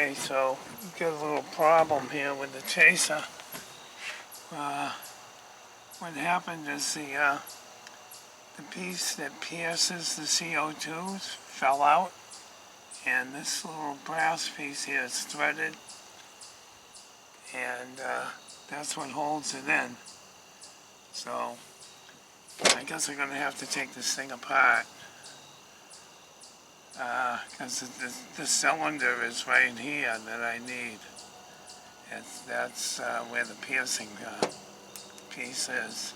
Okay, so we've got a little problem here with the chaser. What happened is the piece that pierces the CO2s fell out, and this little brass piece here is threaded, and that's what holds it in. So I guess I'm going to have to take this thing apart, because the cylinder is right here that I need. That's where the piercing piece is.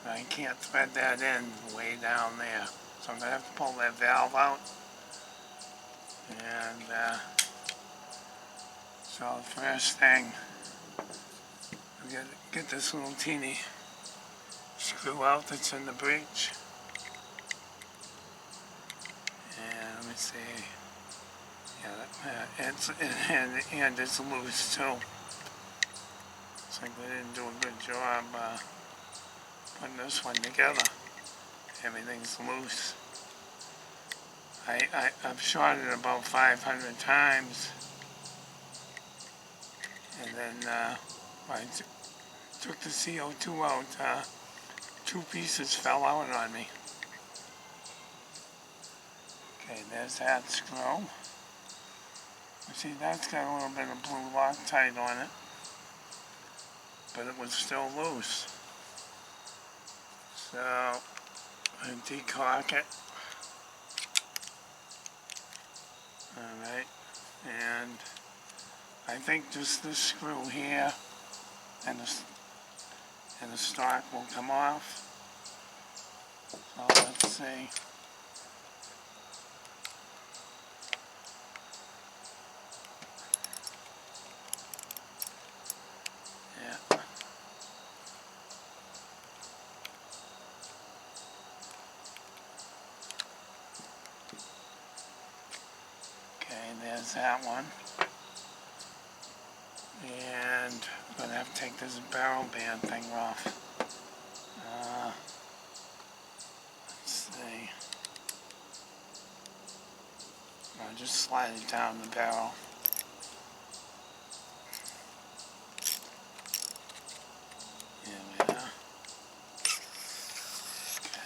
I can't thread that in way down there. So I'm going to have to pull that valve out. And so the first thing, we got to get this little teeny screw out that's in the breech. And let me see. Yeah, it's loose too. Looks like we didn't do a good job putting this one together. Everything's loose. I've shot it about 500 times, and then I took the CO2 out, 2 pieces fell out on me. Okay, there's that screw. You see, that's got a little bit of blue Loctite on it, but it was still loose. So I decock it. Alright, and I think just this screw here and the stock will come off. So let's see. Yeah. Okay, there's that one. And I'm going to have to take this barrel band thing off. Let's see. I'll just slide it down the barrel. Here we are.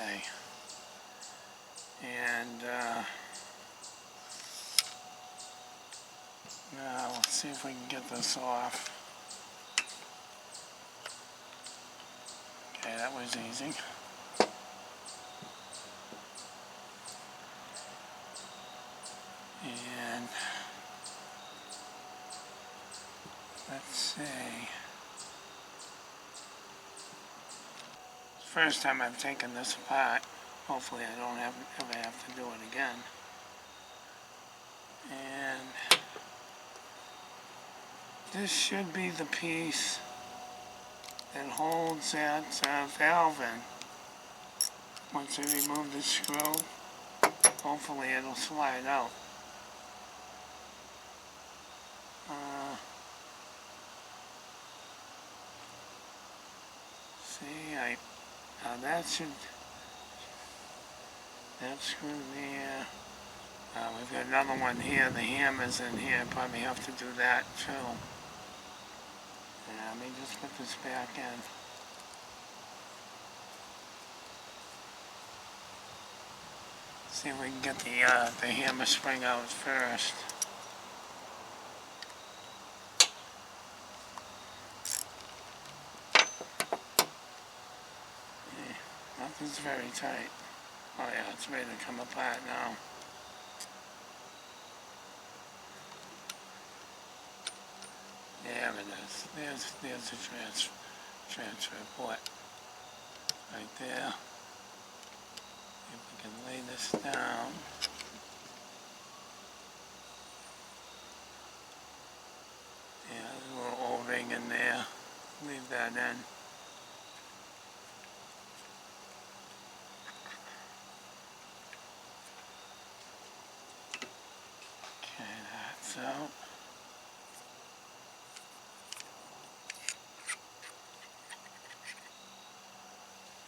Okay. And now let's see if we can get this off. Okay, that was easy. And let's see. It's the first time I've taken this apart. Hopefully I don't ever have to do it again. And this should be the piece that holds that valve in. Once I remove the screw, hopefully it'll slide out. See, that screw there. We've got another one here. The hammer's in here. Probably have to do that too. Yeah, let me just put this back in. See if we can get the hammer spring out first. Yeah, nothing's very tight. Oh yeah, it's ready to come apart now. There it is. There's the transfer port right there. If we can lay this down. Yeah, there's a little O-ring in there. Leave that in. Okay, that's out.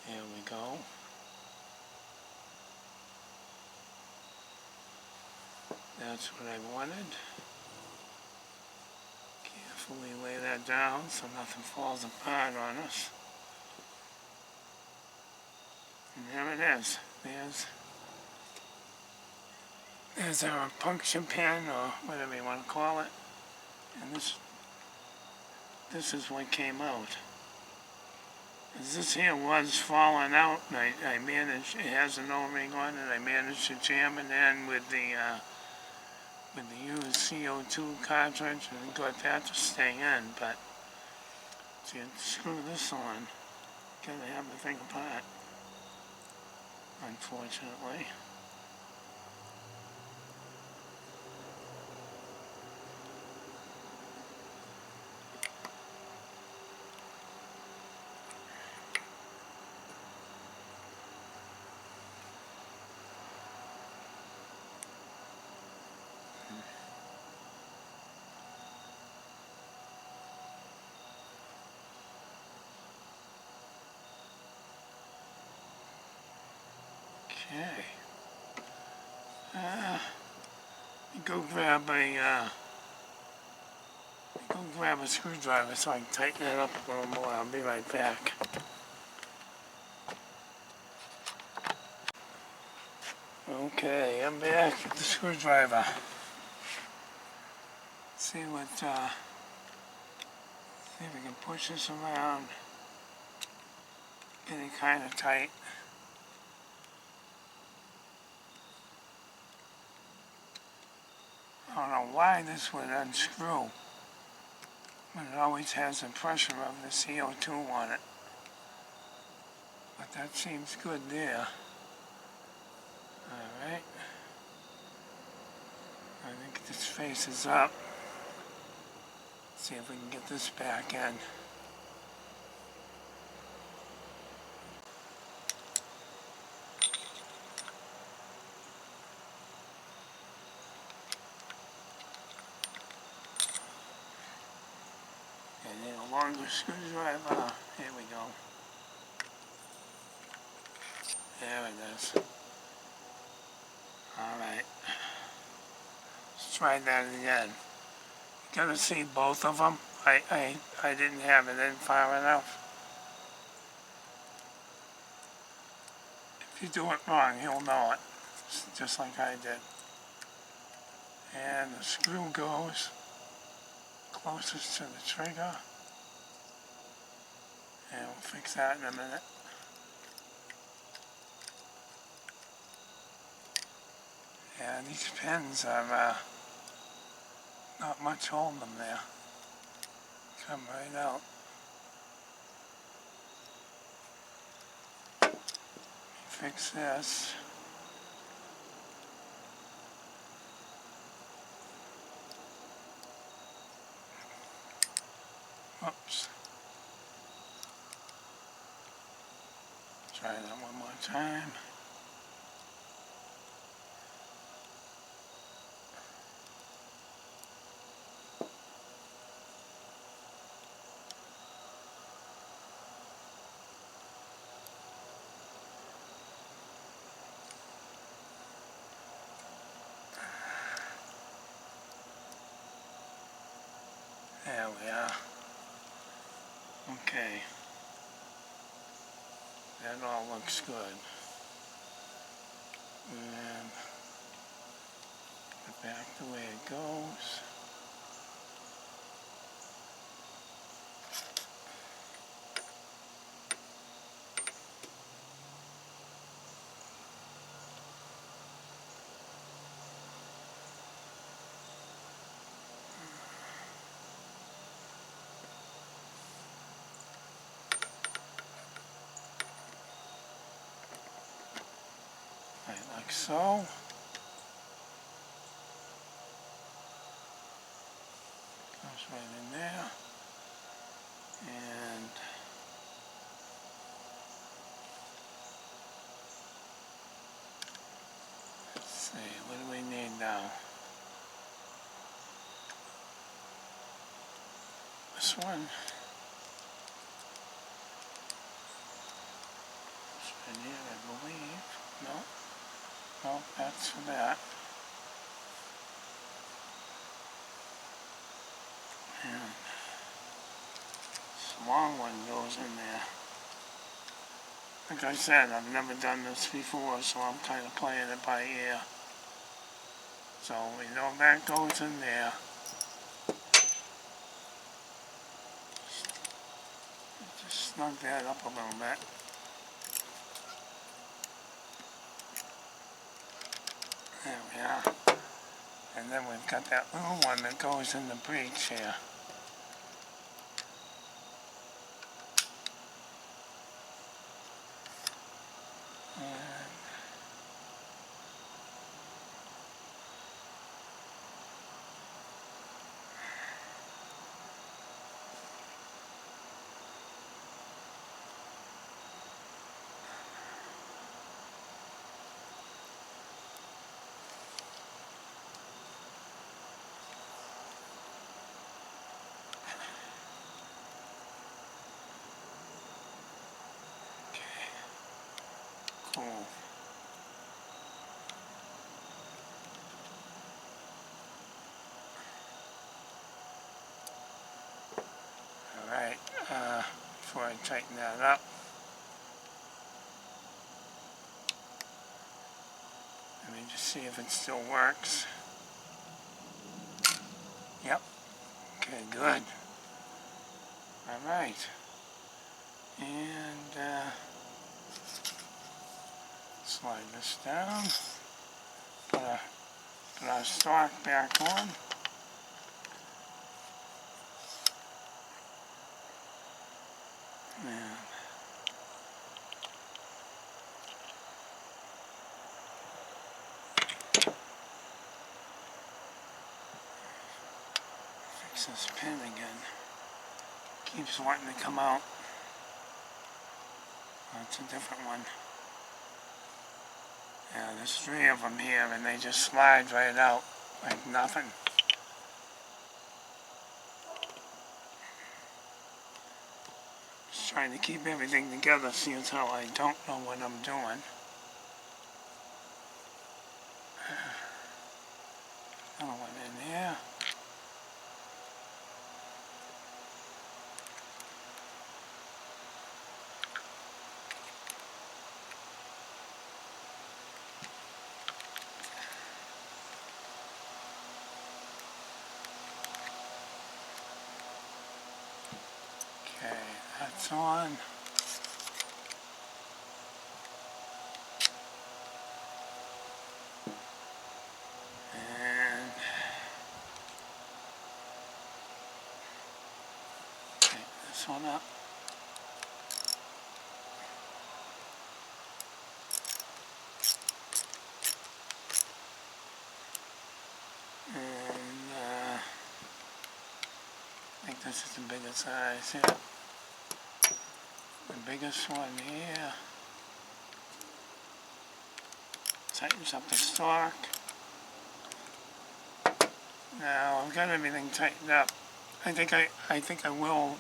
Here we go. That's what I wanted. carefully lay that down so nothing falls apart on us. And there it is. There's our puncture pin, or whatever you want to call it. And this is what came out. As this here was falling out, and I managed, it has an O-ring on it, I managed to jam it in with the used CO2 cartridge and got that to stay in, but to screw this on, gotta have the thing apart, unfortunately. Okay. Go grab a screwdriver so I can tighten it up a little more. I'll be right back. Okay, I'm back with the screwdriver. See if we can push this around. Get it kind of tight. I don't know why this would unscrew, but it always has the pressure of the CO2 on it. But that seems good there. Alright. I think this faces up. See if we can get this back in. And then a longer screwdriver. Here we go. There it is. Alright. Let's try that again. You gotta see both of them. I didn't have it in far enough. If you do it wrong, you'll know it. Just like I did. And the screw goes closest to the trigger. And we'll fix that in a minute. Yeah, these pins are not much holding them there. Come right out. Fix this. Oops. Try that one more time. There we are. Okay. That all looks good. And put it back the way it goes. Right, like so. Goes right in there. And let's see, what do we need now? This one. This one here, I believe. No? No, that's for that. And The long one goes in there. Like I said, I've never done this before, so I'm kind of playing it by ear. So we know that goes in there. Just snug that up a little bit. There we are. And then we've got that little one that goes in the breech here. Cool. Alright, before I tighten that up, let me just see if it still works. Yep. Okay, good. Alright. And, slide this down. Put our stock back on. And fix this pin again. Keeps wanting to come out. That's a different one. Yeah, there's 3 of them here and they just slide right out like nothing. Just trying to keep everything together, see how I don't know what I'm doing. Another one in here. Okay, that's on. And take this one up. And I think this is the biggest size here. The biggest one here. Tightens up the stock. Now I've got everything tightened up. I think I will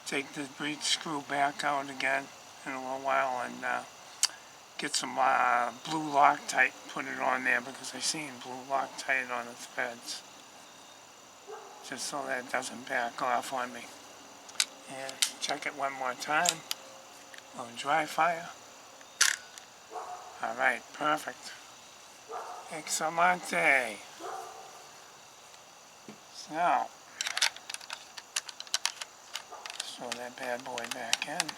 take the breech screw back out again in a little while and get some blue Loctite, put it on there because I seen blue Loctite on the threads, just so that it doesn't back off on me. And check it one more time. Oh, dry fire. All right, perfect. Excellente. So, throw that bad boy back in.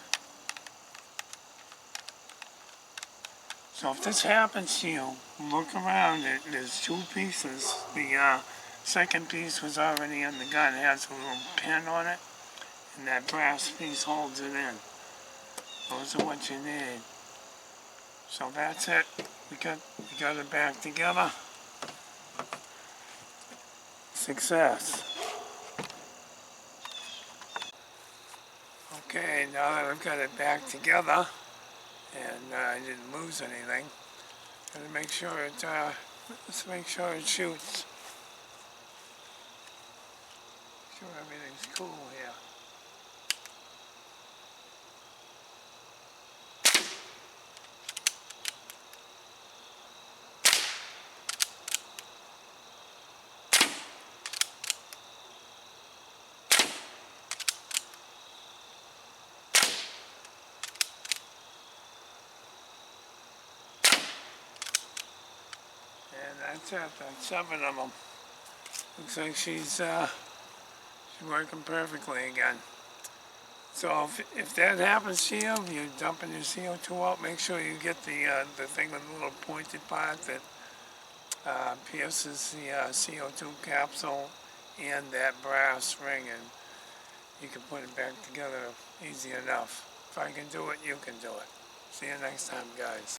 So if this happens to you, look around. There's 2 pieces. The second piece was already in the gun. It has a little pin on it, and that brass piece holds it in. Those are what you need. So that's it. We got it back together. Success. Okay, now that I've got it back together, and I didn't lose anything, gotta make sure it, let's make sure it shoots. Make sure everything's cool here. That's it. That's 7 of them. Looks like she's working perfectly again. So if that happens to you, you're dumping your CO2 out, make sure you get the thing with the little pointed part that pierces the CO2 capsule and that brass ring, and you can put it back together easy enough. If I can do it, you can do it. See you next time, guys.